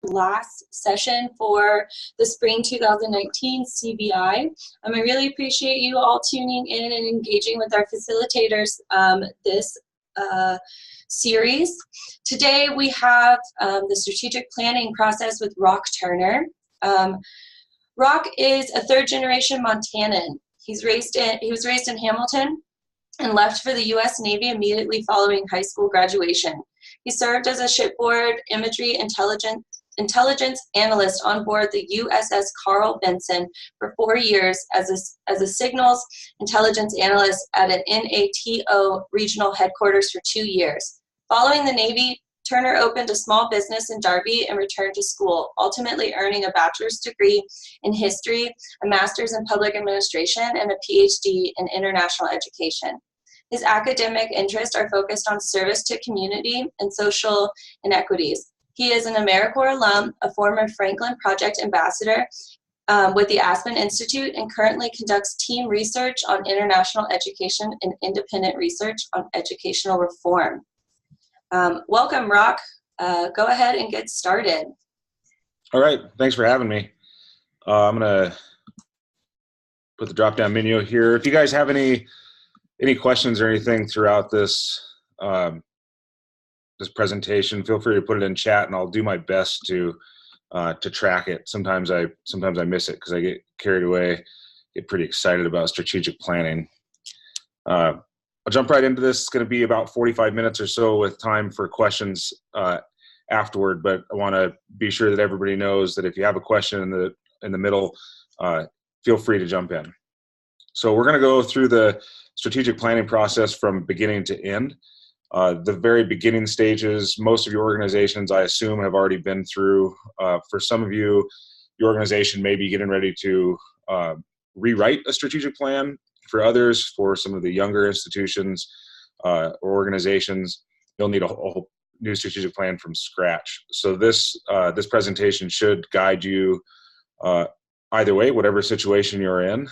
last session for the spring 2019 CBI. I really appreciate you all tuning in and engaging with our facilitators this series. Today we have the strategic planning process with Roch Turner. Roch is a third-generation Montanan. He was raised in Hamilton and left for the U.S. Navy immediately following high school graduation. He served as a shipboard imagery intelligence analyst on board the USS Carl Vinson for 4 years as a signals intelligence analyst at an NATO regional headquarters for 2 years. Following the Navy, Turner opened a small business in Derby and returned to school, ultimately earning a bachelor's degree in history, a master's in public administration, and a PhD in international education. His academic interests are focused on service to community and social inequities. He is an AmeriCorps alum, a former Franklin Project ambassador with the Aspen Institute, and currently conducts team research on international education and independent research on educational reform. Welcome, Roch. Go ahead and get started. All right, thanks for having me. I'm gonna put the drop-down menu here. If you guys have any questions or anything throughout this this presentation, feel free to put it in chat, and I'll do my best to track it. Sometimes I miss it because I get carried away, get pretty excited about strategic planning. I'll jump right into this. It's going to be about 45 minutes or so with time for questions afterward, but I want to be sure that everybody knows that if you have a question in the middle, feel free to jump in. So we're going to go through the strategic planning process from beginning to end. The very beginning stages, most of your organizations, I assume, have already been through. For some of you, your organization may be getting ready to rewrite a strategic plan. For others, for some of the younger institutions or organizations, you'll need a whole new strategic plan from scratch. So this presentation should guide you either way, whatever situation you're in.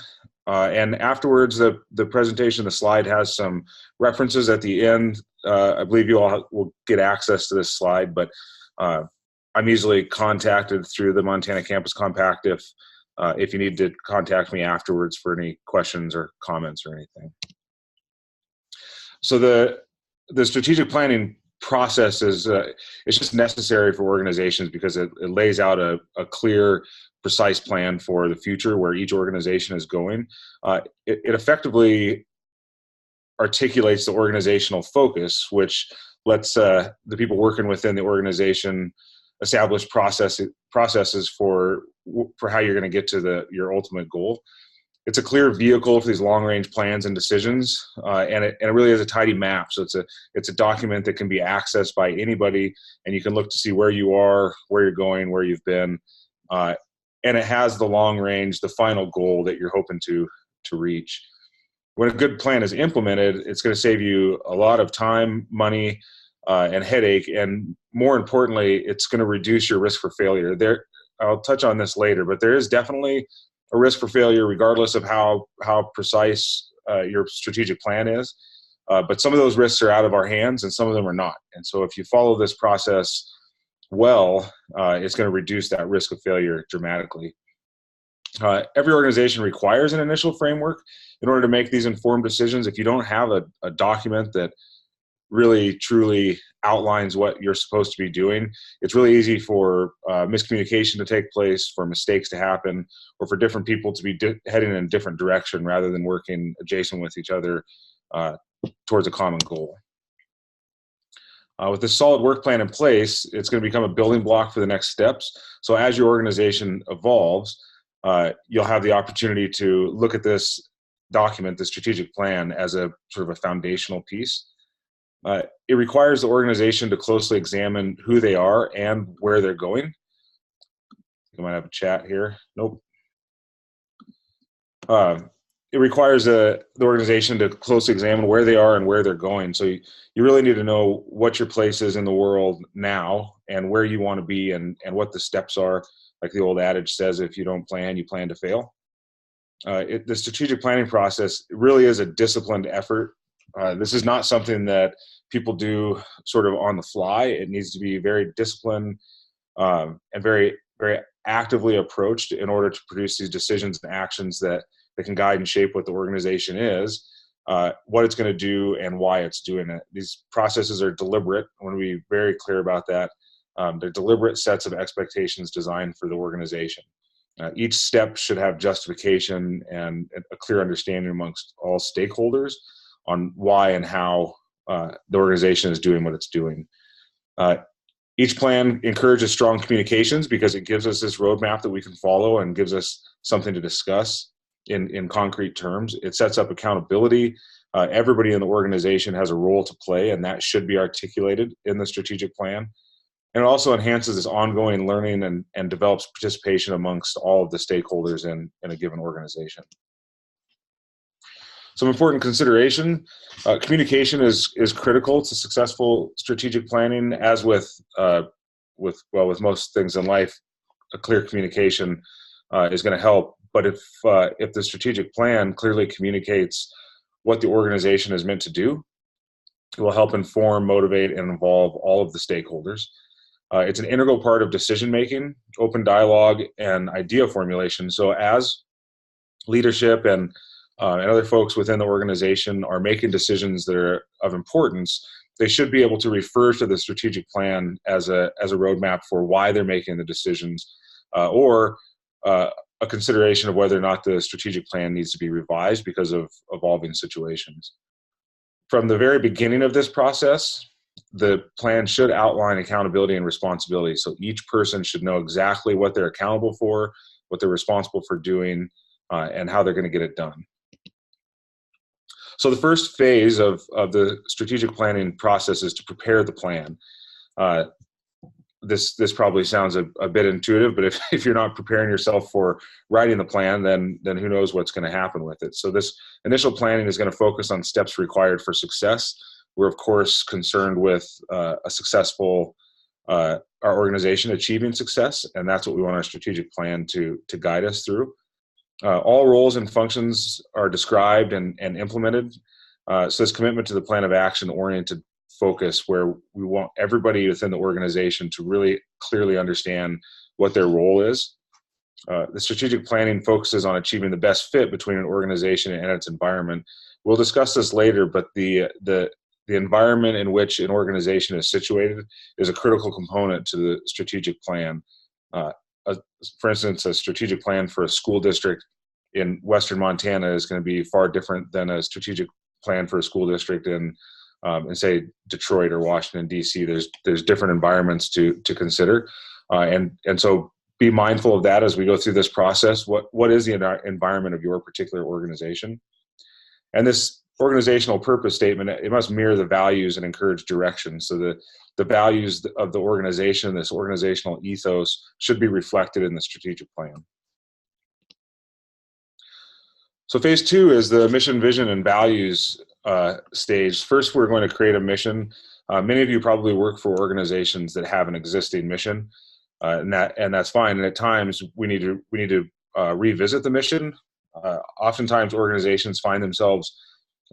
And afterwards, the presentation, the slide has some references at the end. I believe you all will get access to this slide, but I'm easily contacted through the Montana Campus Compact if you need to contact me afterwards for any questions or comments or anything. So the strategic planning process is it's just necessary for organizations because it lays out a clear, precise plan for the future where each organization is going. It effectively articulates the organizational focus, which lets the people working within the organization establish processes for how you're going to get to your ultimate goal. It's a clear vehicle for these long-range plans and decisions, and it really is a tidy map. So it's a document that can be accessed by anybody, and you can look to see where you are, where you're going, where you've been, and it has the long range, the final goal that you're hoping to reach. When a good plan is implemented, it's going to save you a lot of time, money, and headache, and more importantly, it's going to reduce your risk for failure. I'll touch on this later, but there is definitely a risk for failure regardless of how precise your strategic plan is. But some of those risks are out of our hands and some of them are not. And so if you follow this process well, it's going to reduce that risk of failure dramatically. Every organization requires an initial framework in order to make these informed decisions. If you don't have a document that really truly outlines what you're supposed to be doing, it's really easy for miscommunication to take place, for mistakes to happen, or for different people to be heading in a different direction rather than working adjacent with each other towards a common goal. With this solid work plan in place, it's going to become a building block for the next steps. So as your organization evolves, you'll have the opportunity to look at this document, the strategic plan, as a sort of a foundational piece. It requires the organization to closely examine who they are and where they're going. You might have a chat here. Nope. It requires the organization to closely examine where they are and where they're going. So you really need to know what your place is in the world now and where you want to be and what the steps are. Like the old adage says, if you don't plan, you plan to fail. The strategic planning process really is a disciplined effort. This is not something that people do sort of on the fly. It needs to be very disciplined, and very, very actively approached in order to produce these decisions and actions that can guide and shape what the organization is, what it's going to do, and why it's doing it. These processes are deliberate. I want to be very clear about that. They're deliberate sets of expectations designed for the organization. Each step should have justification and a clear understanding amongst all stakeholders on why and how the organization is doing what it's doing. Each plan encourages strong communications because it gives us this roadmap that we can follow and gives us something to discuss in concrete terms. It sets up accountability. Everybody in the organization has a role to play, and that should be articulated in the strategic plan. And it also enhances this ongoing learning and develops participation amongst all of the stakeholders in a given organization. Some important consideration: communication is critical to successful strategic planning. As with most things in life, a clear communication is going to help. But if the strategic plan clearly communicates what the organization is meant to do, it will help inform, motivate, and involve all of the stakeholders. It's an integral part of decision making, open dialogue, and idea formulation. So as leadership and other folks within the organization are making decisions that are of importance, they should be able to refer to the strategic plan as a roadmap for why they're making the decisions, or a consideration of whether or not the strategic plan needs to be revised because of evolving situations. From the very beginning of this process, the plan should outline accountability and responsibility. So each person should know exactly what they're accountable for, what they're responsible for doing, and how they're going to get it done. So the first phase of the strategic planning process is to prepare the plan. This probably sounds a bit intuitive, but if you're not preparing yourself for writing the plan, then who knows what's going to happen with it. So this initial planning is going to focus on steps required for success. We're of course concerned with a successful our organization achieving success, and that's what we want our strategic plan to guide us through. All roles and functions are described and implemented. So this commitment to the plan of action oriented focus, where we want everybody within the organization to really clearly understand what their role is. The strategic planning focuses on achieving the best fit between an organization and its environment. We'll discuss this later, but the environment in which an organization is situated is a critical component to the strategic plan. For instance, a strategic plan for a school district in Western Montana is going to be far different than a strategic plan for a school district in say Detroit or Washington D.C. There's different environments to consider, and so be mindful of that as we go through this process. What is the environment of your particular organization? And this organizational purpose statement, it must mirror the values and encourage direction. So the values of the organization, this organizational ethos, should be reflected in the strategic plan. So phase two is the mission, vision, and values stage. First, we're going to create a mission. Many of you probably work for organizations that have an existing mission, and that's fine. And at times, we need to revisit the mission. Oftentimes, organizations find themselves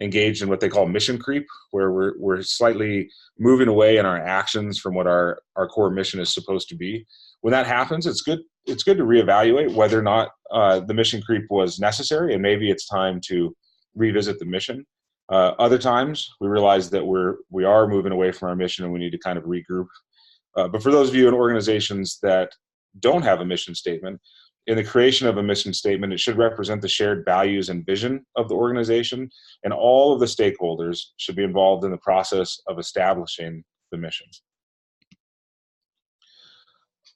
engaged in what they call mission creep, where we're slightly moving away in our actions from what our core mission is supposed to be. When that happens, it's good to reevaluate whether or not the mission creep was necessary, and maybe it's time to revisit the mission. Other times, we realize that we are moving away from our mission and we need to kind of regroup. But for those of you in organizations that don't have a mission statement, in the creation of a mission statement, it should represent the shared values and vision of the organization, and all of the stakeholders should be involved in the process of establishing the mission.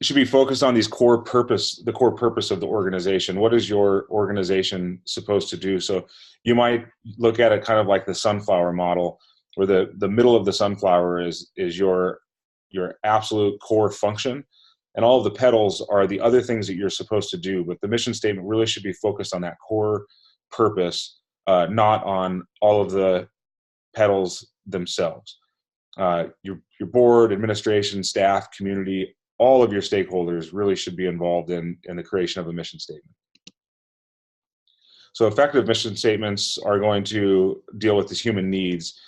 It should be focused on the core purpose of the organization. What is your organization supposed to do? So you might look at it kind of like the sunflower model, where the middle of the sunflower is your absolute core function, and all of the petals are the other things that you're supposed to do. But the mission statement really should be focused on that core purpose, not on all of the petals themselves. Your board, administration, staff, community, all of your stakeholders really should be involved in the creation of a mission statement. So effective mission statements are going to deal with these human needs,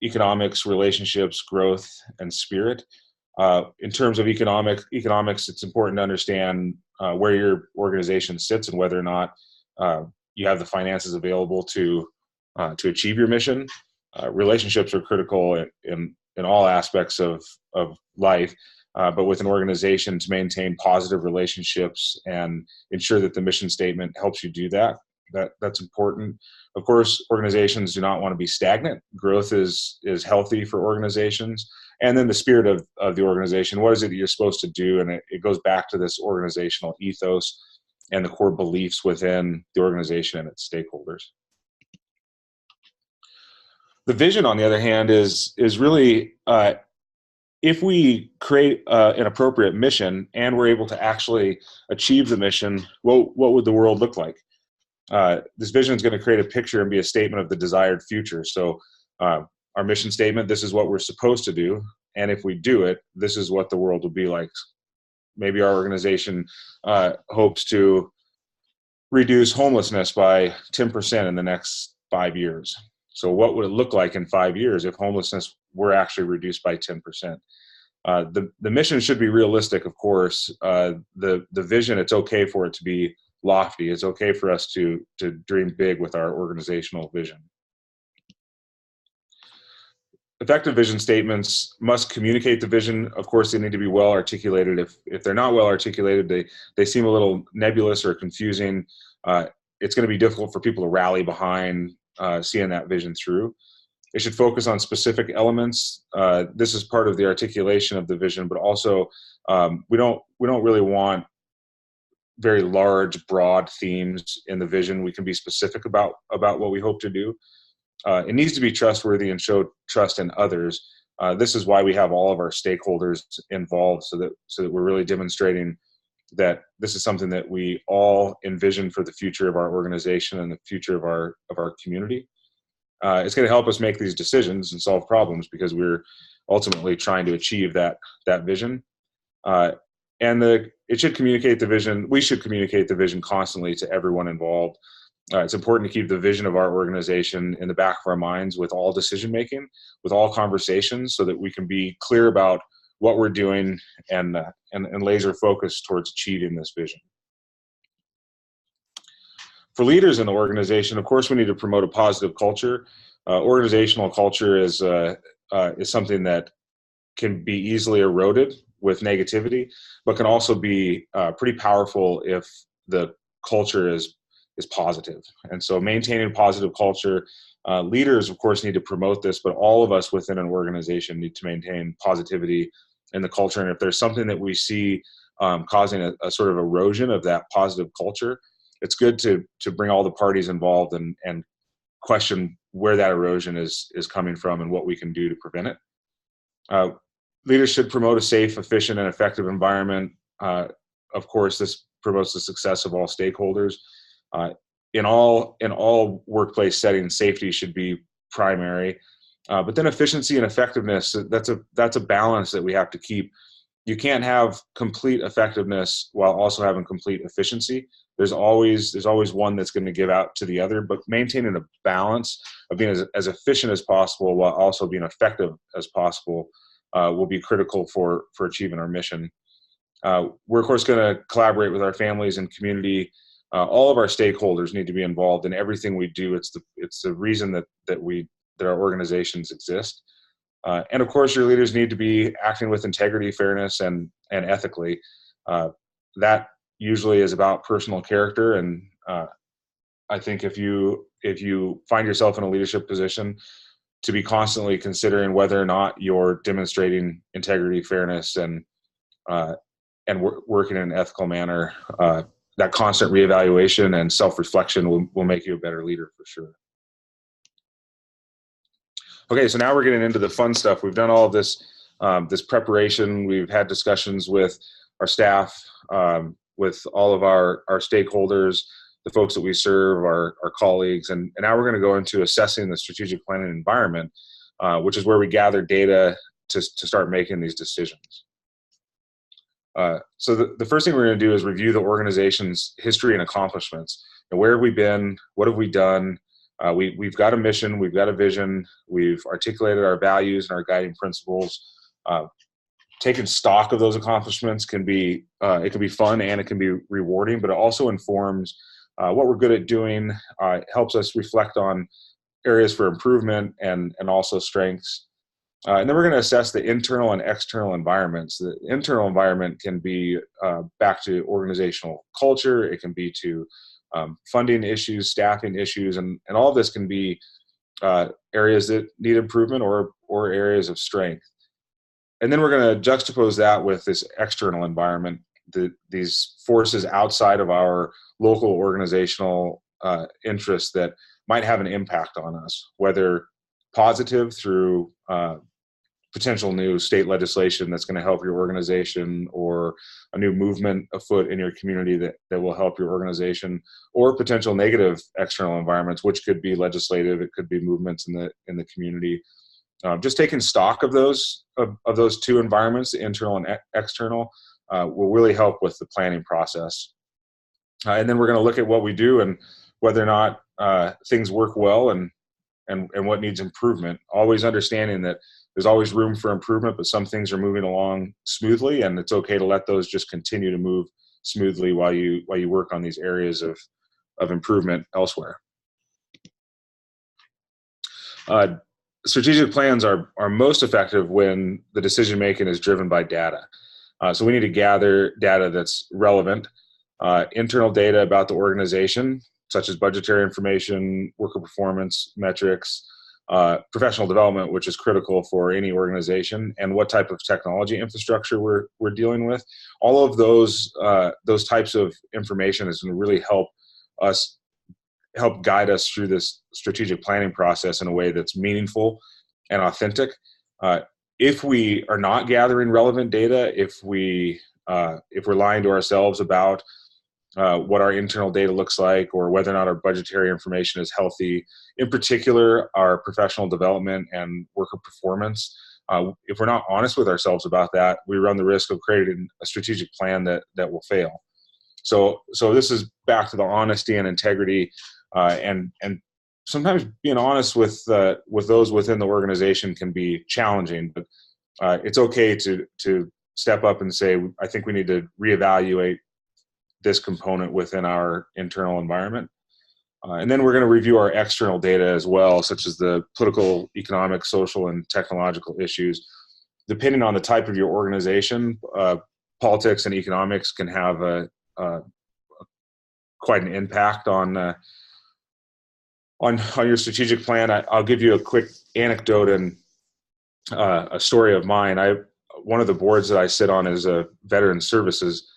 economics, relationships, growth, and spirit. In terms of economics, it's important to understand where your organization sits and whether or not you have the finances available to achieve your mission. Relationships are critical in all aspects of life, but with an organization, to maintain positive relationships and ensure that the mission statement helps you do that. That's important. Of course, organizations do not want to be stagnant. Growth is healthy for organizations. And then the spirit of the organization, what is it that you're supposed to do? And it goes back to this organizational ethos and the core beliefs within the organization and its stakeholders. The vision, on the other hand, is really, if we create an appropriate mission and we're able to actually achieve the mission, what would the world look like? This vision is going to create a picture and be a statement of the desired future. So our mission statement, this is what we're supposed to do. And if we do it, this is what the world will be like. Maybe our organization hopes to reduce homelessness by 10% in the next 5 years. So what would it look like in 5 years if homelessness were actually reduced by 10%? The mission should be realistic, of course. The vision, it's okay for it to be lofty. It's okay for us to dream big with our organizational vision. Effective vision statements must communicate the vision. Of course, they need to be well articulated. If they're not well articulated, they seem a little nebulous or confusing. It's going to be difficult for people to rally behind seeing that vision through. It should focus on specific elements. This is part of the articulation of the vision, but also we don't really want very large, broad themes in the vision. We can be specific about what we hope to do. It needs to be trustworthy and show trust in others. This is why we have all of our stakeholders involved, so that we're really demonstrating that this is something that we all envision for the future of our organization and the future of our community. It's going to help us make these decisions and solve problems because we're ultimately trying to achieve that vision. It should communicate the vision. We should communicate the vision constantly to everyone involved. It's important to keep the vision of our organization in the back of our minds with all decision making, with all conversations, so that we can be clear about what we're doing and laser focused towards achieving this vision. For leaders in the organization, of course, we need to promote a positive culture. Organizational culture is something that can be easily eroded with negativity, but can also be pretty powerful if the culture is positive. And so maintaining positive culture, leaders, of course, need to promote this, but all of us within an organization need to maintain positivity in the culture. And if there's something that we see causing a sort of erosion of that positive culture, it's good to bring all the parties involved and question where that erosion is coming from and what we can do to prevent it. Leaders should promote a safe, efficient, and effective environment. Of course, this promotes the success of all stakeholders. In all workplace settings, safety should be primary. But then efficiency and effectiveness, that's a balance that we have to keep. You can't have complete effectiveness while also having complete efficiency. There's always one that's going to give out to the other, but maintaining a balance of being as efficient as possible while also being effective as possible will be critical for achieving our mission. We're, of course, going to collaborate with our families and community. All of our stakeholders need to be involved in everything we do. It's the reason that our organizations exist. And of course, your leaders need to be acting with integrity, fairness, and ethically. That usually is about personal character. And I think if you find yourself in a leadership position, to be constantly considering whether or not you're demonstrating integrity, fairness, and working in an ethical manner, that constant reevaluation and self-reflection will make you a better leader for sure. Okay, so now we're getting into the fun stuff. We've done all of this preparation. We've had discussions with our staff, with all of our stakeholders, the folks that we serve, our colleagues, and now we're going to go into assessing the strategic planning environment, which is where we gather data to start making these decisions. So the first thing we're going to do is review the organization's history and accomplishments. And where have we been? What have we done? We've got a mission. We've got a vision. We've articulated our values and our guiding principles. taking stock of those accomplishments can be it can be fun and it can be rewarding, but it also informs what we're good at doing. Helps us reflect on areas for improvement and also strengths. And then we're going to assess the internal and external environments. The internal environment can be back to organizational culture. It can be to funding issues, staffing issues, and all of this can be areas that need improvement or areas of strength. And then we're going to juxtapose that with this external environment, these forces outside of our local organizational interests that might have an impact on us, whether positive through potential new state legislation that's going to help your organization, or a new movement afoot in your community that will help your organization, or potential negative external environments, which could be legislative, it could be movements in the community. Just taking stock of those two environments, the internal and external, will really help with the planning process. And then we're going to look at what we do and whether or not things work well and what needs improvement. Always understanding that there's always room for improvement, but some things are moving along smoothly, and it's okay to let those just continue to move smoothly while you work on these areas of improvement elsewhere. Strategic plans are most effective when the decision making is driven by data. So we need to gather data that's relevant, internal data about the organization, such as budgetary information, worker performance metrics, professional development, which is critical for any organization, and what type of technology infrastructure we're dealing with. All of those types of information is going to really help guide us through this strategic planning process in a way that's meaningful and authentic. If we are not gathering relevant data, if we're lying to ourselves about what our internal data looks like, or whether or not our budgetary information is healthy, in particular, our professional development and worker performance, if we're not honest with ourselves about that, we run the risk of creating a strategic plan that will fail. So this is back to the honesty and integrity, and sometimes being honest with those within the organization can be challenging, but it's okay to step up and say, I think we need to reevaluate this component within our internal environment. And then we're going to review our external data as well, such as the political, economic, social, and technological issues. Depending on the type of your organization, politics and economics can have quite an impact on your strategic plan. I'll give you a quick anecdote and a story of mine. One of the boards that I sit on is a veteran services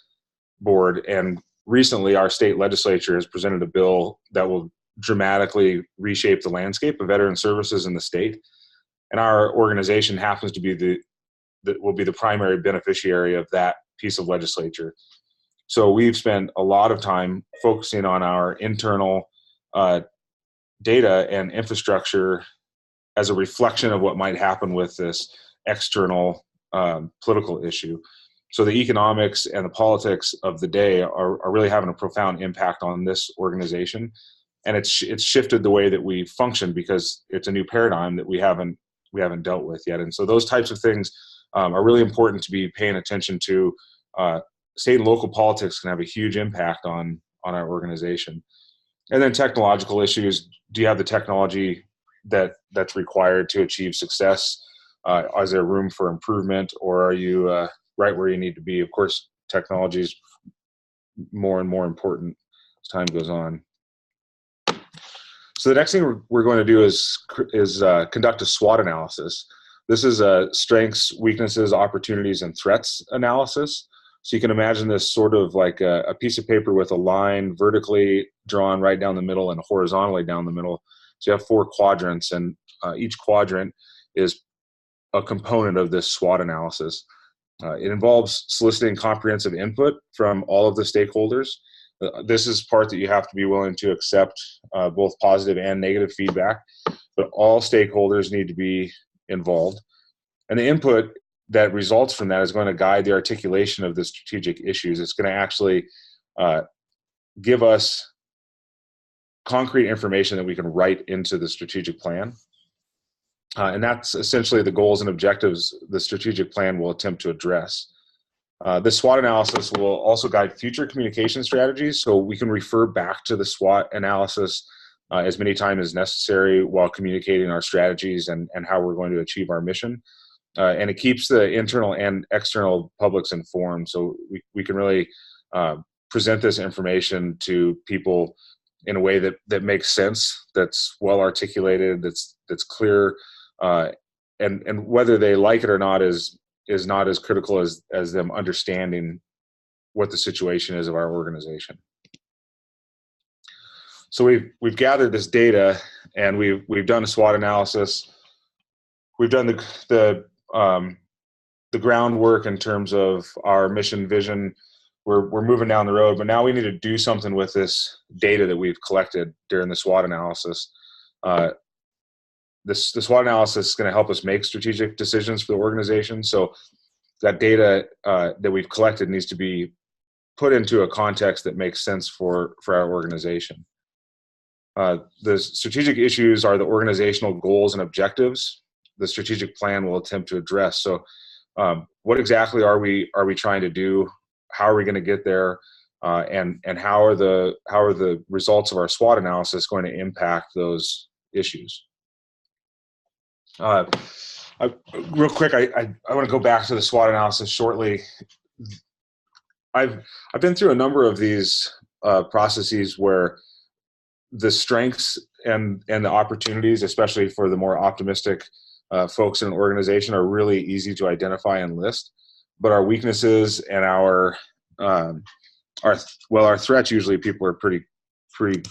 board, and recently our state legislature has presented a bill that will dramatically reshape the landscape of veteran services in the state, and our organization happens to be will be the primary beneficiary of that piece of legislature. So we've spent a lot of time focusing on our internal data and infrastructure as a reflection of what might happen with this external political issue. So the economics and the politics of the day are really having a profound impact on this organization, and it's shifted the way that we function because it's a new paradigm that we haven't dealt with yet. And so those types of things are really important to be paying attention to. State and local politics can have a huge impact on our organization. And then technological issues. Do you have the technology that's required to achieve success? Is there room for improvement, or are you right where you need to be? Of course, technology is more and more important as time goes on. So the next thing we're going to do is conduct a SWOT analysis. This is a strengths, weaknesses, opportunities, and threats analysis. So you can imagine this sort of like a piece of paper with a line vertically drawn right down the middle and horizontally down the middle. So you have 4 quadrants, and each quadrant is a component of this SWOT analysis. It involves soliciting comprehensive input from all of the stakeholders. This is part that you have to be willing to accept both positive and negative feedback, but all stakeholders need to be involved. And the input that results from that is going to guide the articulation of the strategic issues. It's going to actually give us concrete information that we can write into the strategic plan. And that's essentially the goals and objectives the strategic plan will attempt to address. This SWOT analysis will also guide future communication strategies, so we can refer back to the SWOT analysis as many times as necessary while communicating our strategies and how we're going to achieve our mission. And it keeps the internal and external publics informed, so we can really present this information to people in a way that makes sense, that's well articulated, that's clear, and whether they like it or not is not as critical as them understanding what the situation is of our organization. So we've gathered this data, and we've done a SWOT analysis. We've done the groundwork in terms of our mission vision. We're moving down the road, but now we need to do something with this data that we've collected during the SWOT analysis. The SWOT analysis is going to help us make strategic decisions for the organization. So that data that we've collected needs to be put into a context that makes sense for our organization. The strategic issues are the organizational goals and objectives the strategic plan will attempt to address. So what exactly are we trying to do? How are we going to get there? And how are the results of our SWOT analysis going to impact those issues? Real quick, I want to go back to the SWOT analysis shortly. I've been through a number of these processes where the strengths and the opportunities, especially for the more optimistic folks in an organization, are really easy to identify and list. But our weaknesses and our threats, usually people are pretty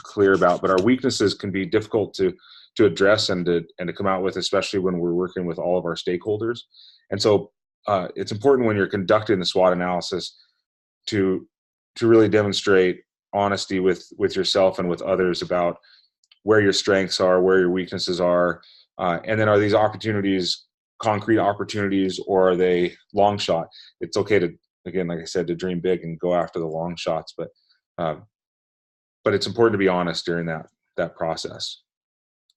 clear about, but our weaknesses can be difficult to address and to come out with, especially when we're working with all of our stakeholders. And so it's important when you're conducting the SWOT analysis to really demonstrate honesty with yourself and with others about where your strengths are, where your weaknesses are, and then are these opportunities concrete opportunities, or are they long shot? It's okay to, again, like I said, to dream big and go after the long shots, but it's important to be honest during that process,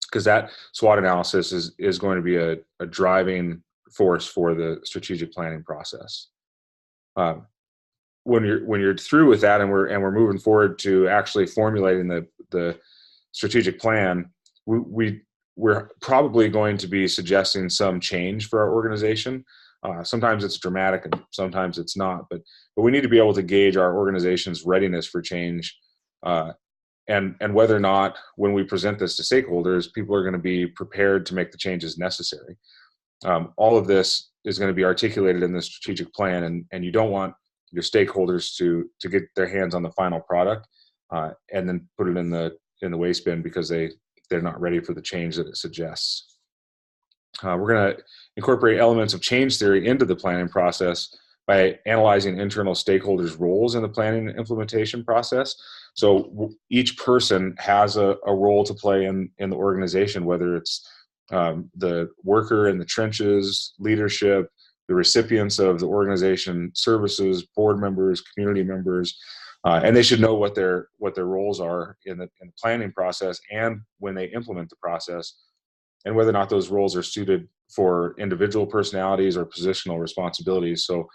because that SWOT analysis is going to be a driving force for the strategic planning process. When you're through with that and we're moving forward to actually formulating the strategic plan, we're probably going to be suggesting some change for our organization. Sometimes it's dramatic and sometimes it's not, but we need to be able to gauge our organization's readiness for change, and whether or not, when we present this to stakeholders, people are going to be prepared to make the changes necessary. All of this is going to be articulated in the strategic plan, and you don't want your stakeholders to get their hands on the final product and then put it in the waste bin because they're not ready for the change that it suggests. We're going to incorporate elements of change theory into the planning process by analyzing internal stakeholders' roles in the planning and implementation process. So each person has a role to play in the organization, whether it's the worker in the trenches, leadership, the recipients of the organization services, board members, community members, and they should know what their roles are in the planning process and when they implement the process, and whether or not those roles are suited for individual personalities or positional responsibilities. So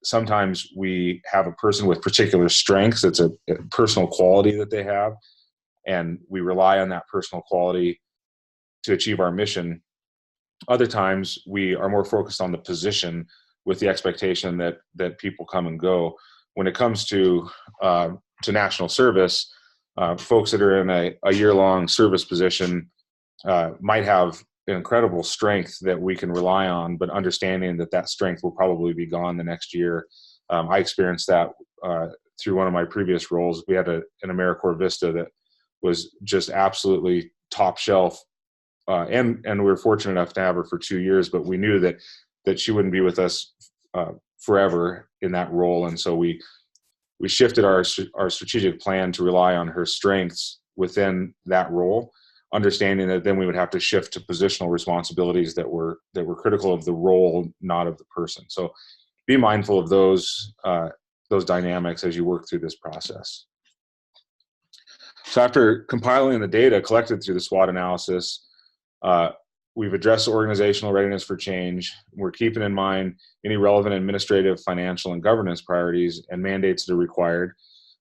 sometimes we have a person with particular strengths. It's a personal quality that they have, and we rely on that personal quality to achieve our mission. Other times we are more focused on the position with the expectation that people come and go. When it comes to national service, folks that are in a year-long service position might have an incredible strength that we can rely on, but understanding that strength will probably be gone the next year. I experienced that through one of my previous roles. We had an AmeriCorps Vista that was just absolutely top shelf, and we were fortunate enough to have her for 2 years, but we knew that she wouldn't be with us forever in that role, and so we shifted our strategic plan to rely on her strengths within that role, understanding that then we would have to shift to positional responsibilities that were critical of the role, not of the person. So be mindful of those dynamics as you work through this process. So after compiling the data collected through the SWOT analysis, we've addressed organizational readiness for change. We're keeping in mind any relevant administrative, financial, and governance priorities and mandates that are required.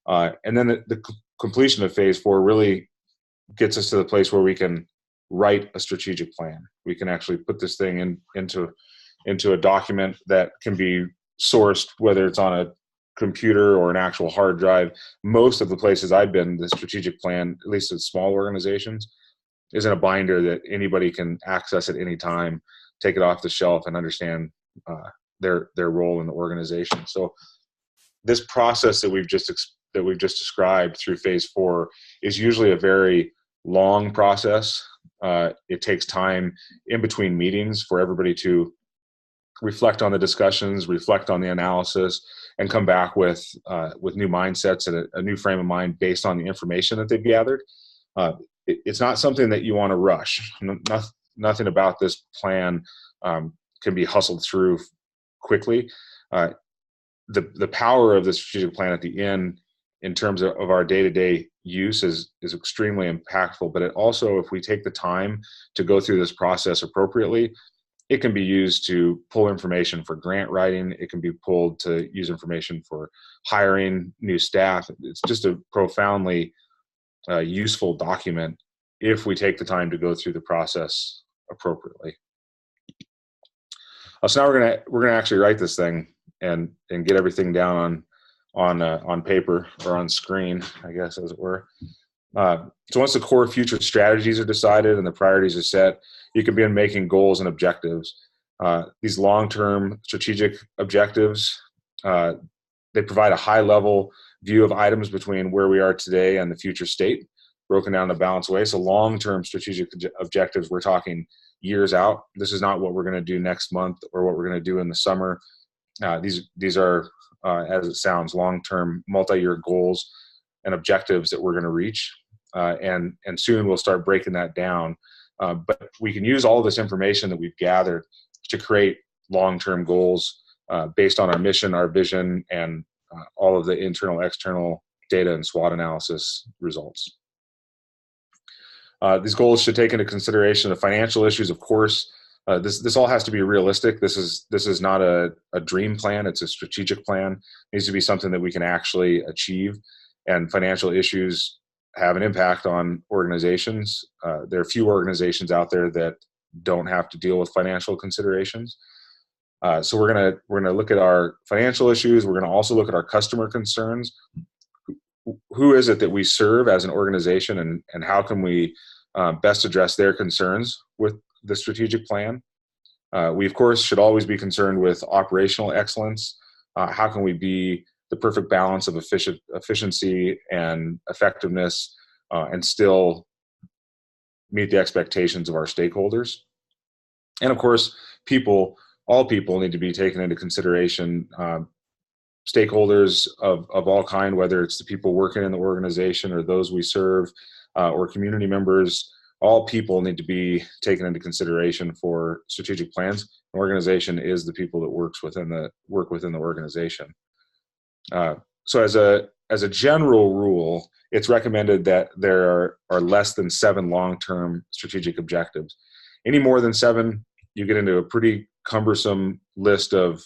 And then the completion of phase 4 really gets us to the place where we can write a strategic plan. We can actually put this thing into a document that can be sourced, whether it's on a computer or an actual hard drive. Most of the places I've been, the strategic plan, at least at small organizations, is in a binder that anybody can access at any time, take it off the shelf, and understand their role in the organization. So this process that we've just described through phase 4 is usually a very long process. It takes time in between meetings for everybody to reflect on the discussions, reflect on the analysis, and come back with new mindsets and a new frame of mind based on the information that they've gathered. It's not something that you want to rush. Nothing about this plan can be hustled through quickly. The power of the strategic plan at the end, in terms of our day-to-day use, is extremely impactful. But it also, if we take the time to go through this process appropriately, it can be used to pull information for grant writing. It can be pulled to use information for hiring new staff. It's just a profoundly useful document if we take the time to go through the process appropriately. So now we're gonna actually write this thing and get everything down on paper or on screen, I guess, as it were. So once the core future strategies are decided and the priorities are set, you can begin making goals and objectives. These long-term strategic objectives, they provide a high-level view of items between where we are today and the future state, broken down in a balanced way. So long-term strategic objectives, we're talking years out. This is not what we're going to do next month or what we're going to do in the summer. These are, as it sounds, long-term, multi-year goals and objectives that we're going to reach. And soon we'll start breaking that down. But we can use all of this information that we've gathered to create long-term goals based on our mission, our vision, and all of the internal, external data and SWOT analysis results. These goals should take into consideration the financial issues, of course. This all has to be realistic. This is not a dream plan. It's a strategic plan. It needs to be something that we can actually achieve. And financial issues have an impact on organizations. There are few organizations out there that don't have to deal with financial considerations. So we're gonna look at our financial issues. We're gonna also look at our customer concerns. Who is it that we serve as an organization, and how can we best address their concerns with the strategic plan? We, of course, should always be concerned with operational excellence. How can we be the perfect balance of efficiency and effectiveness and still meet the expectations of our stakeholders? And of course, all people need to be taken into consideration. Stakeholders of all kind, whether it's the people working in the organization or those we serve or community members, all people need to be taken into consideration for strategic plans. An organization is the people that work within the organization. So as a general rule, it's recommended that there are less than 7 long-term strategic objectives. Any more than 7, you get into a pretty cumbersome list of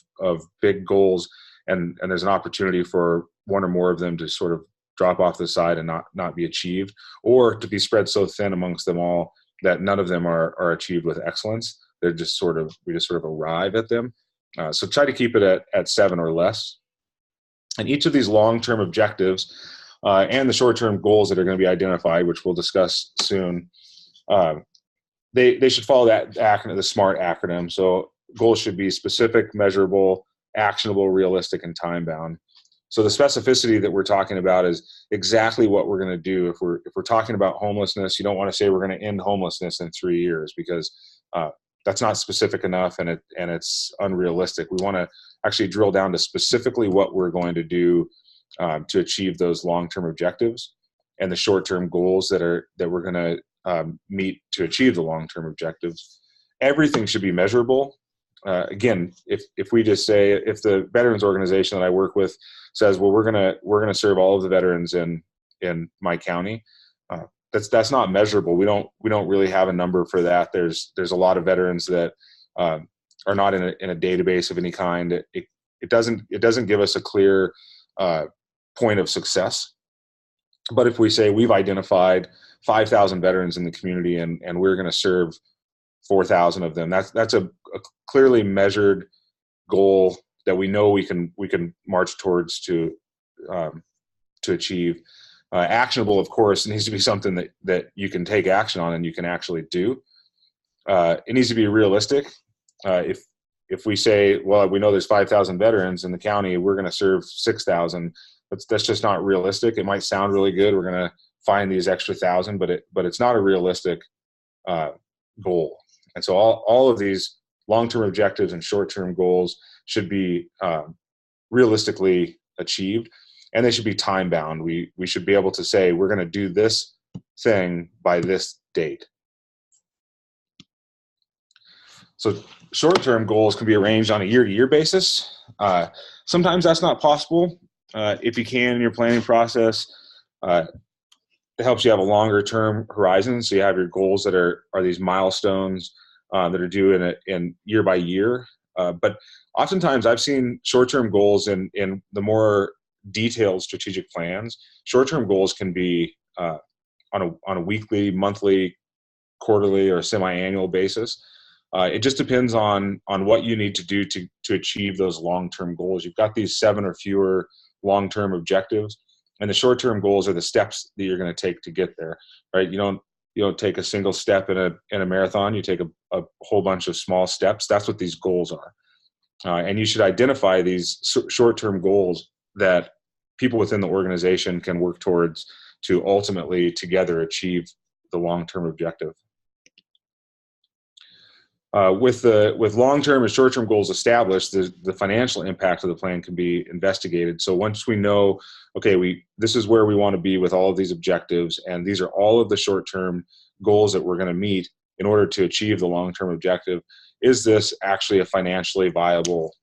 big goals, and there's an opportunity for one or more of them to sort of drop off the side and not be achieved, or to be spread so thin amongst them all that none of them are achieved with excellence. We just sort of arrive at them. So try to keep it at 7 or less. And each of these long-term objectives and the short-term goals that are going to be identified, which we'll discuss soon, they should follow that acronym, the SMART acronym. So goals should be specific, measurable, actionable, realistic, and time-bound. So the specificity that we're talking about is exactly what we're going to do. If we're talking about homelessness, you don't want to say we're going to end homelessness in 3 years, because that's not specific enough, and it's unrealistic. We want to actually drill down to specifically what we're going to do to achieve those long-term objectives and the short-term goals that we're going to meet to achieve the long-term objectives. Everything should be measurable. Again, if we just say, if the veterans organization that I work with says, well, we're gonna serve all of the veterans in my county, that's not measurable. We don't really have a number for that. There's a lot of veterans that are not in a database of any kind. It doesn't give us a clear point of success. But if we say we've identified 5,000 veterans in the community and we're going to serve 4,000 of them, that's a clearly measured goal that we know we can march towards to achieve. Actionable, of course, needs to be something that you can take action on and you can actually do. It needs to be realistic. If we say, well, we know there's 5,000 veterans in the county, we're going to serve 6,000. That's just not realistic. It might sound really good. We're going to find these extra 1,000, but it's not a realistic goal. And so all of these long-term objectives and short-term goals should be realistically achieved, and they should be time-bound. We should be able to say we're going to do this thing by this date. So short-term goals can be arranged on a year-to-year basis. Sometimes that's not possible. If you can in your planning process, it helps you have a longer-term horizon. So you have your goals that are these milestones that are due in year by year. But oftentimes I've seen short-term goals in the more detailed strategic plans. Short-term goals can be on a weekly, monthly, quarterly, or semi-annual basis. It just depends on what you need to do to achieve those long-term goals. You've got these 7 or fewer long-term objectives, and the short-term goals are the steps that you're going to take to get there. Right? You don't take a single step in a marathon. You take a whole bunch of small steps. That's what these goals are, and you should identify these short-term goals that people within the organization can work towards to ultimately together achieve the long-term objective. With long-term and short-term goals established, the financial impact of the plan can be investigated. So once we know, okay, this is where we want to be with all of these objectives, and these are all of the short-term goals that we're going to meet in order to achieve the long-term objective, is this actually a financially viable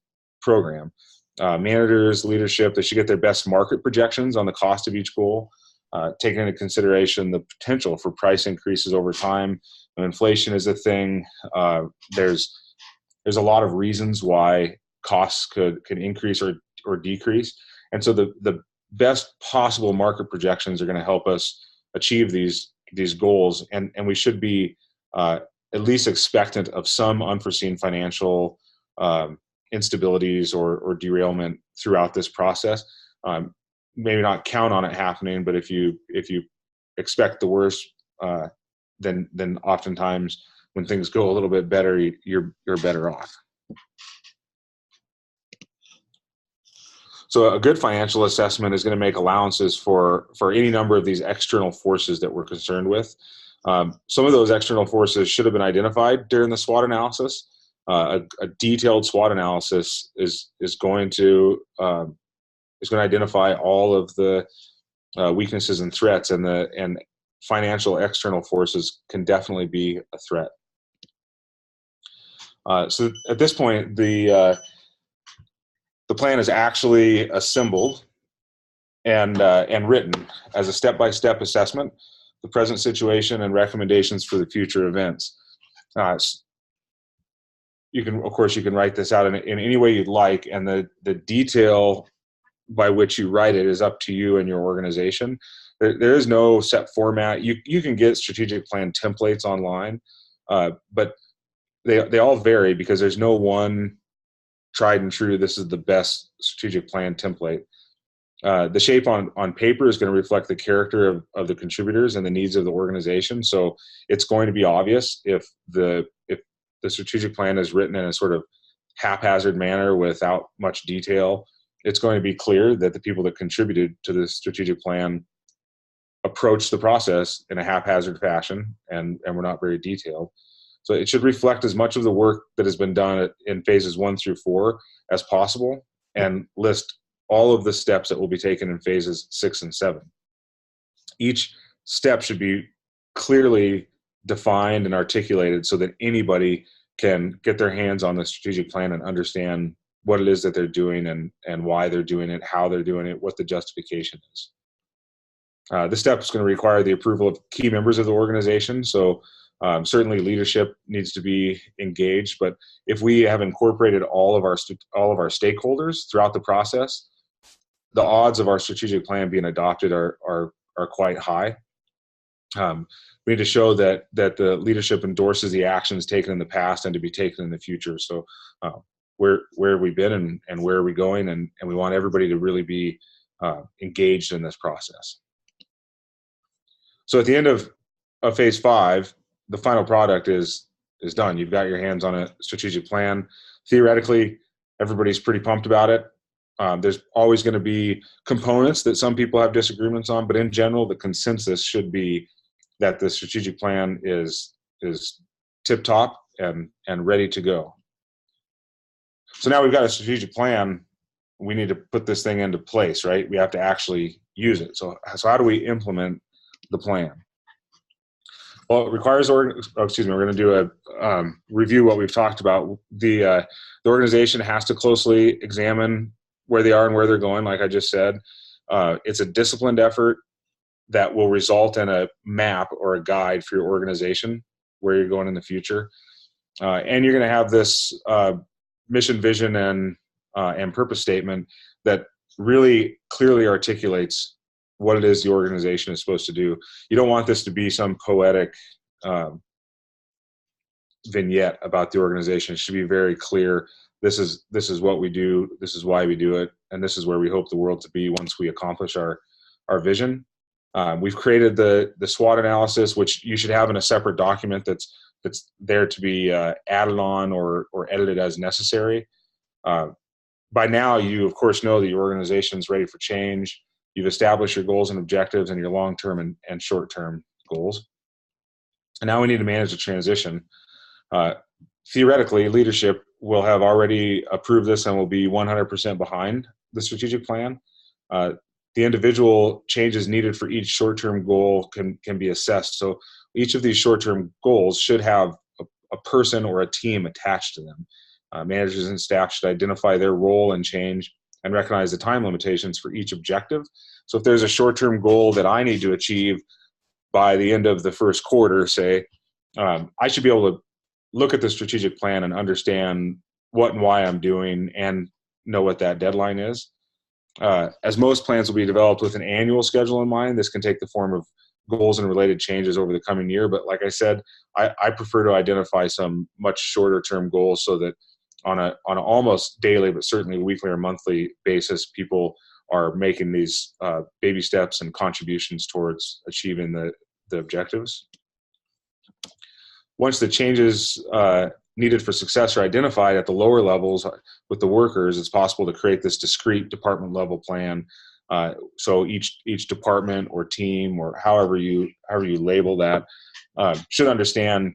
program? Managers, leadership, they should get their best market projections on the cost of each goal, taking into consideration the potential for price increases over time. When inflation is a thing, there's a lot of reasons why costs could increase or decrease. And so the best possible market projections are going to help us achieve these goals. And we should be at least expectant of some unforeseen financial instabilities or derailment throughout this process. Maybe not count on it happening, but if you expect the worst, then oftentimes when things go a little bit better, you're better off. So a good financial assessment is going to make allowances for any number of these external forces that we're concerned with. Some of those external forces should have been identified during the SWOT analysis. A detailed SWOT analysis is going to identify all of the weaknesses and threats, and financial external forces can definitely be a threat. So at this point, the plan is actually assembled and written as a step-by-step assessment, the present situation and recommendations for the future events. You can write this out in any way you'd like, and the detail by which you write it is up to you and your organization. There is no set format. You can get strategic plan templates online, but they all vary because there's no one tried and true, this is the best strategic plan template. The shape on paper is going to reflect the character of the contributors and the needs of the organization. So it's going to be obvious if the strategic plan is written in a sort of haphazard manner without much detail. It's going to be clear that the people that contributed to the strategic plan approach the process in a haphazard fashion and we're not very detailed. So it should reflect as much of the work that has been done in phases 1 through 4 as possible, and list all of the steps that will be taken in phases 6 and 7. Each step should be clearly defined and articulated so that anybody can get their hands on the strategic plan and understand what it is that they're doing and why they're doing it, how they're doing it, what the justification is. This step is going to require the approval of key members of the organization. So certainly leadership needs to be engaged, but if we have incorporated all of our stakeholders throughout the process, the odds of our strategic plan being adopted are quite high. We need to show that the leadership endorses the actions taken in the past and to be taken in the future. So where have we been and where are we going? And we want everybody to really be engaged in this process. So at the end of phase 5, the final product is done. You've got your hands on a strategic plan. Theoretically, everybody's pretty pumped about it. There's always going to be components that some people have disagreements on, but in general, the consensus should be that the strategic plan is tip top and ready to go. So now we've got a strategic plan. We need to put this thing into place, right? We have to actually use it. So how do we implement the plan? Well, it requires, we're going to do a review what we've talked about. The organization has to closely examine where they are and where they're going, like I just said. It's a disciplined effort that will result in a map or a guide for your organization, where you're going in the future. And you're going to have this mission, vision, and purpose statement that really clearly articulates what it is the organization is supposed to do. You don't want this to be some poetic vignette about the organization. It should be very clear. This is what we do. This is why we do it, and this is where we hope the world to be once we accomplish our vision. We've created the SWOT analysis, which you should have in a separate document that's there to be added on or edited as necessary. By now, you of course know that your organization is ready for change. You've established your goals and objectives and your long-term and short-term goals. And now we need to manage the transition. Theoretically, leadership will have already approved this and will be 100% behind the strategic plan. The individual changes needed for each short-term goal can be assessed. So each of these short-term goals should have a person or a team attached to them. Managers and staff should identify their role and change and recognize the time limitations for each objective. So if there's a short-term goal that I need to achieve by the end of the first quarter, say, I should be able to look at the strategic plan and understand what and why I'm doing and know what that deadline is. As most plans will be developed with an annual schedule in mind, this can take the form of goals and related changes over the coming year. But like I said, I prefer to identify some much shorter term goals so that on an almost daily, but certainly weekly or monthly basis, people are making these baby steps and contributions towards achieving the objectives. Once the changes needed for success are identified at the lower levels with the workers, it's possible to create this discrete department level plan. So each department or team or however you label that should understand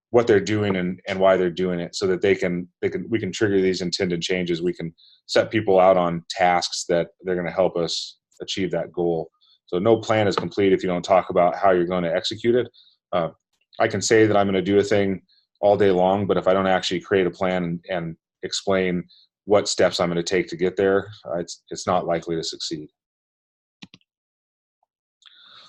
what they're doing and why they're doing it, so that we can trigger these intended changes. We can set people out on tasks that they're going to help us achieve that goal. So no plan is complete if you don't talk about how you're going to execute it. I can say that I'm going to do a thing all day long, but if I don't actually create a plan and explain what steps I'm going to take to get there, it's not likely to succeed.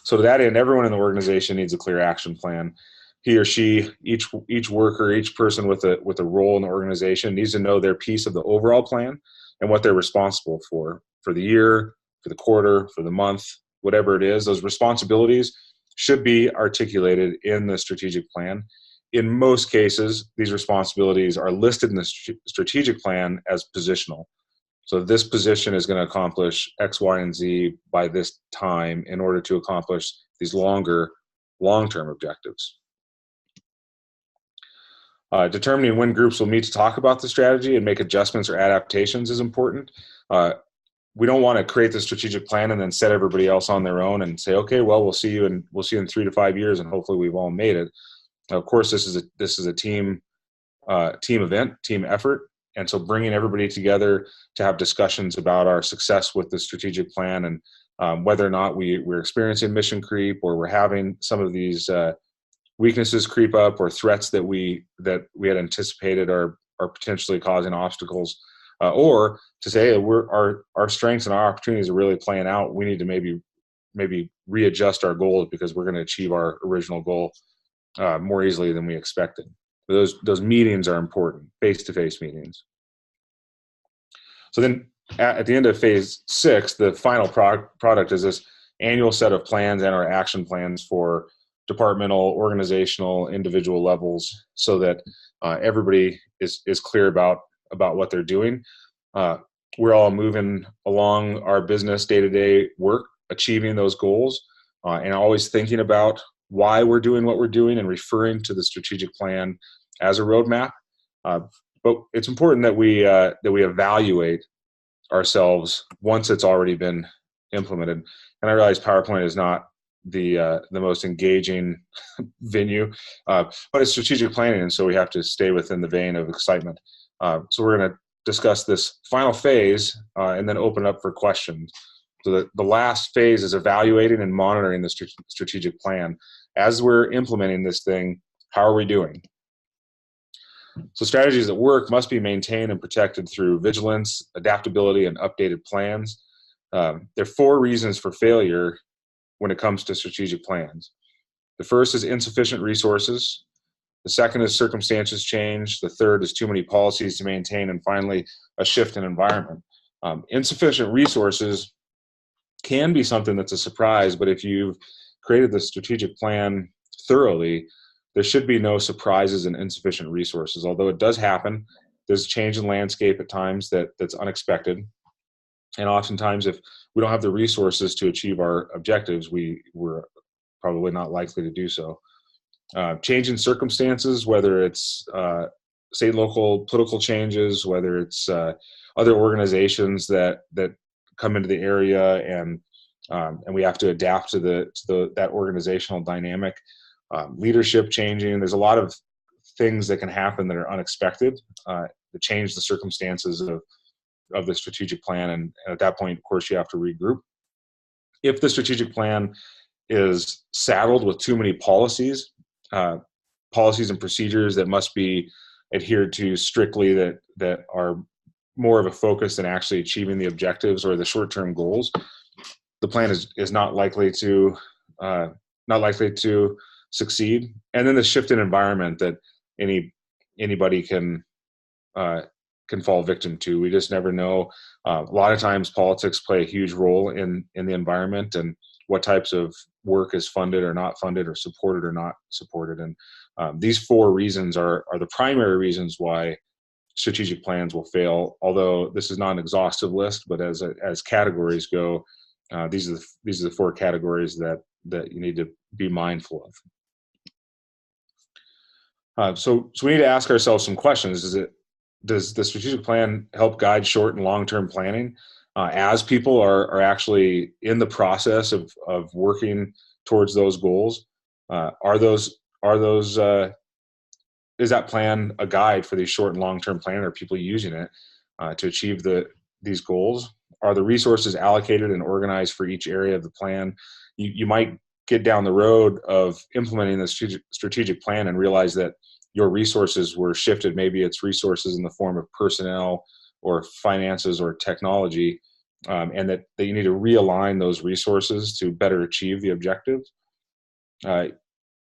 So to that end, everyone in the organization needs a clear action plan. He or she, each worker, each person with a role in the organization needs to know their piece of the overall plan and what they're responsible for the year, for the quarter, for the month, whatever it is. Those responsibilities should be articulated in the strategic plan. In most cases, these responsibilities are listed in the strategic plan as positional. So this position is going to accomplish X, Y, and Z by this time in order to accomplish these long-term objectives. Determining when groups will meet to talk about the strategy and make adjustments or adaptations is important. We don't want to create the strategic plan and then set everybody else on their own and say, okay, well, we'll see you in 3 to 5 years, and hopefully we've all made it. Of course, this is a team event, team effort, and so bringing everybody together to have discussions about our success with the strategic plan and whether or not we're experiencing mission creep, or we're having some of these weaknesses creep up, or threats that we had anticipated are potentially causing obstacles, or to say our strengths and our opportunities are really playing out. We need to maybe maybe readjust our goals because we're going to achieve our original goal more easily than we expected. Those meetings are important, face-to-face meetings. So then at the end of phase 6, the final product is this annual set of plans and our action plans for departmental, organizational, individual levels, so that everybody is clear about what they're doing. We're all moving along our business day-to-day work, achieving those goals, and always thinking about why we're doing what we're doing and referring to the strategic plan as a roadmap. But it's important that we evaluate ourselves once it's already been implemented. And I realize PowerPoint is not the most engaging venue, but it's strategic planning, and so we have to stay within the vein of excitement. So we're going to discuss this final phase and then open up for questions. So the last phase is evaluating and monitoring the strategic plan. As we're implementing this thing, how are we doing? So strategies at work must be maintained and protected through vigilance, adaptability, and updated plans. There are 4 reasons for failure when it comes to strategic plans. The first is insufficient resources. The second is circumstances change. The third is too many policies to maintain. And finally, a shift in environment. Insufficient resources can be something that's a surprise, but if you've created the strategic plan thoroughly, there should be no surprises in insufficient resources. Although it does happen, there's a change in landscape at times that's unexpected. And oftentimes, if we don't have the resources to achieve our objectives, we're probably not likely to do so. Change in circumstances, whether it's state and local political changes, whether it's other organizations that come into the area, and we have to adapt to that organizational dynamic. Leadership changing. There's a lot of things that can happen that are unexpected that change the circumstances of the strategic plan, and at that point, of course, you have to regroup. If the strategic plan is saddled with too many policies and procedures that must be adhered to strictly, that are more of a focus than actually achieving the objectives or the short-term goals, the plan is not likely to succeed. And then the shift in environment that anybody can fall victim to. We just never know. A lot of times politics play a huge role in the environment and what types of work is funded or not funded, or supported or not supported. And these 4 reasons are the primary reasons why strategic plans will fail. Although this is not an exhaustive list, but as categories go, these are the 4 categories that you need to be mindful of. So we need to ask ourselves some questions. Does the strategic plan help guide short and long-term planning as people are actually in the process of working towards those goals? Is that plan a guide for these short and long-term planning? Are people using it to achieve these goals? Are the resources allocated and organized for each area of the plan? You might get down the road of implementing the strategic plan and realize that your resources were shifted. Maybe it's resources in the form of personnel or finances or technology, and that you need to realign those resources to better achieve the objectives.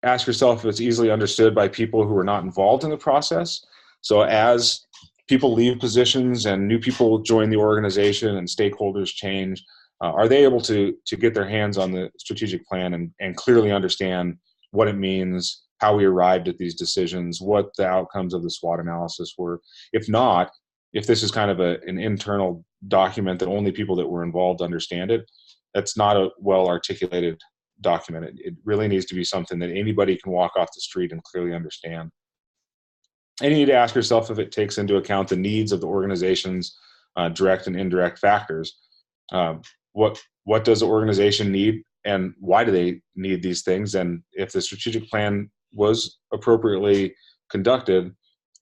Ask yourself if it's easily understood by people who are not involved in the process. So as people leave positions and new people join the organization and stakeholders change, are they able to get their hands on the strategic plan and clearly understand what it means, how we arrived at these decisions, what the outcomes of the SWOT analysis were? If not, if this is kind of an internal document that only people that were involved understand it, that's not a well-articulated document. It really needs to be something that anybody can walk off the street and clearly understand. And you need to ask yourself if it takes into account the needs of the organization's direct and indirect factors. What does the organization need, and why do they need these things? And if the strategic plan was appropriately conducted,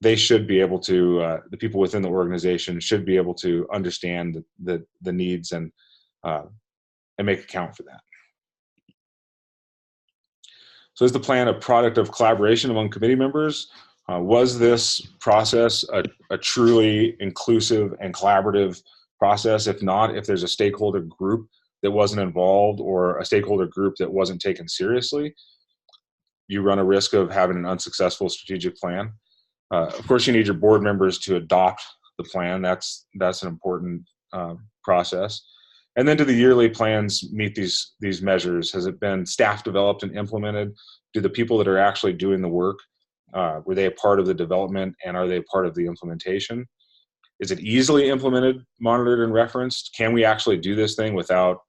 they should be able to, the people within the organization should be able to understand the needs and make account for that. So is the plan a product of collaboration among committee members? Was this process a truly inclusive and collaborative process? If not, if there's a stakeholder group that wasn't involved or a stakeholder group that wasn't taken seriously, you run a risk of having an unsuccessful strategic plan. Of course, you need your board members to adopt the plan. That's an important process. And then, do the yearly plans meet these measures? Has it been staff developed and implemented? Do the people that are actually doing the work, were they a part of the development, and are they a part of the implementation? Is it easily implemented, monitored, and referenced? Can we actually do this thing without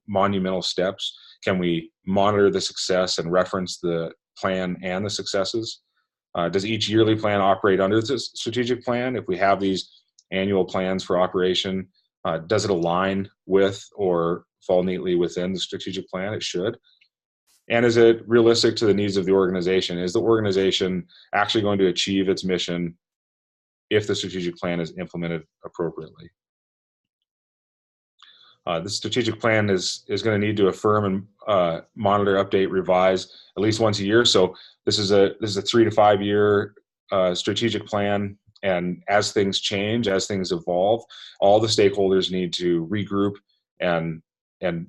monumental steps? Can we monitor the success and reference the plan and the successes? Does each yearly plan operate under the strategic plan? If we have these annual plans for operation, does it align with or fall neatly within the strategic plan? It should. And is it realistic to the needs of the organization? Is the organization actually going to achieve its mission if the strategic plan is implemented appropriately? The strategic plan is going to need to affirm and monitor, update, revise at least once a year. So this is a 3 to 5 year strategic plan, and as things change, as things evolve, all the stakeholders need to regroup and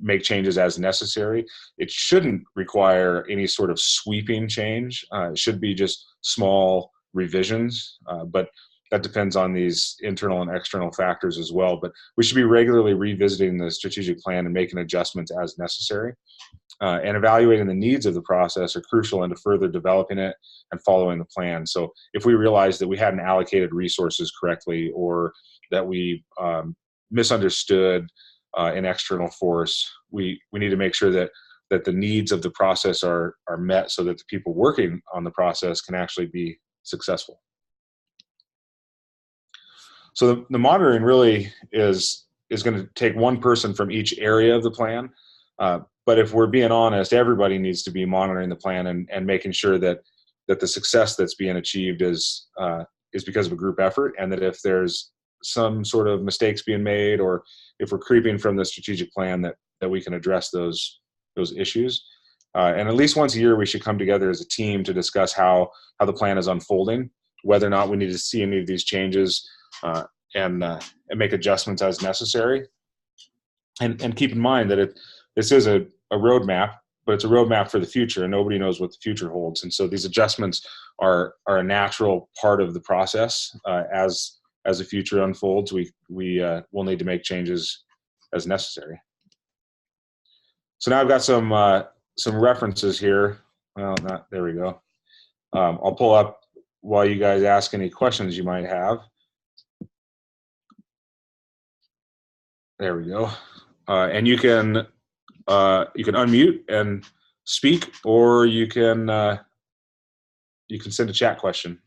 make changes as necessary. It shouldn't require any sort of sweeping change. It should be just small revisions, but that depends on these internal and external factors as well. But we should be regularly revisiting the strategic plan and making adjustments as necessary. And evaluating the needs of the process are crucial into further developing it and following the plan. So if we realize that we hadn't allocated resources correctly, or that we misunderstood an external force, we need to make sure that the needs of the process are met, so that the people working on the process can actually be successful. So the monitoring really is going to take one person from each area of the plan. But if we're being honest, everybody needs to be monitoring the plan and making sure that the success that's being achieved is because of a group effort, and that if there's some sort of mistakes being made, or if we're creeping from the strategic plan, that we can address those issues. And at least once a year, we should come together as a team to discuss how the plan is unfolding, whether or not we need to see any of these changes, and make adjustments as necessary. And keep in mind that this is a roadmap, but it's a roadmap for the future, and nobody knows what the future holds. And so these adjustments are a natural part of the process. As the future unfolds, we will need to make changes as necessary. So now I've got some references here. Well, there we go. I'll pull up while you guys ask any questions you might have. There we go. And you can unmute and speak, or you can send a chat question.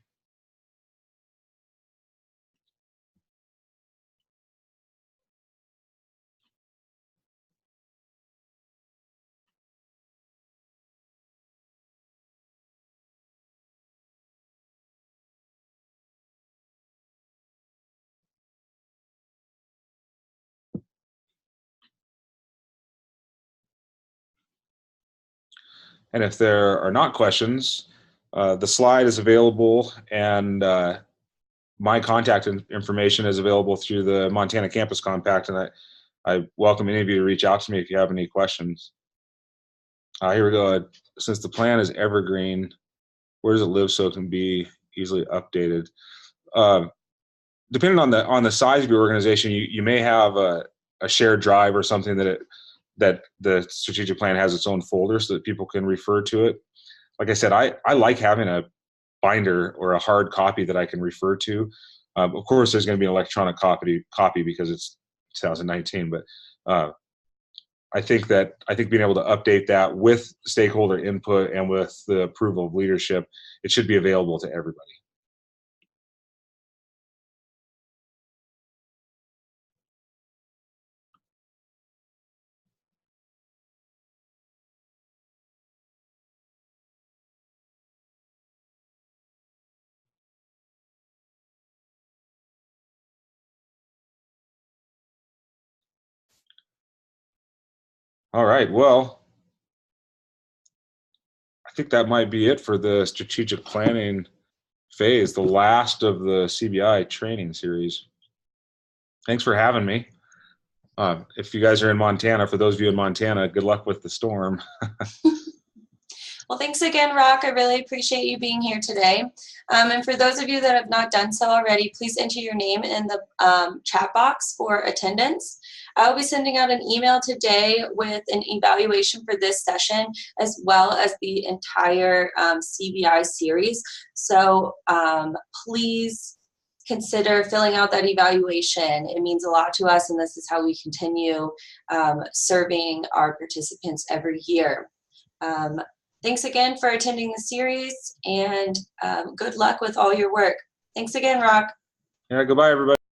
And if there are not questions, the slide is available, and my contact information is available through the Montana Campus Compact, and I welcome any of you to reach out to me if you have any questions. Here we go. Since the plan is evergreen, where does it live so it can be easily updated? Depending on the size of your organization, you may have a shared drive or something that the strategic plan has its own folder so that people can refer to it. Like I said, I like having a binder or a hard copy that I can refer to. Of course, there's going to be an electronic copy because it's 2019, but I think being able to update that with stakeholder input and with the approval of leadership, it should be available to everybody. All right, well, I think that might be it for the strategic planning phase, the last of the CBI training series. Thanks for having me. If you guys are in Montana, for those of you in Montana, good luck with the storm. Well, thanks again, Roch. I really appreciate you being here today. And for those of you that have not done so already, please enter your name in the chat box for attendance. I'll be sending out an email today with an evaluation for this session, as well as the entire CBI series. So please consider filling out that evaluation. It means a lot to us, and this is how we continue serving our participants every year. Thanks again for attending the series, and good luck with all your work. Thanks again, Roch. Yeah, goodbye, everybody.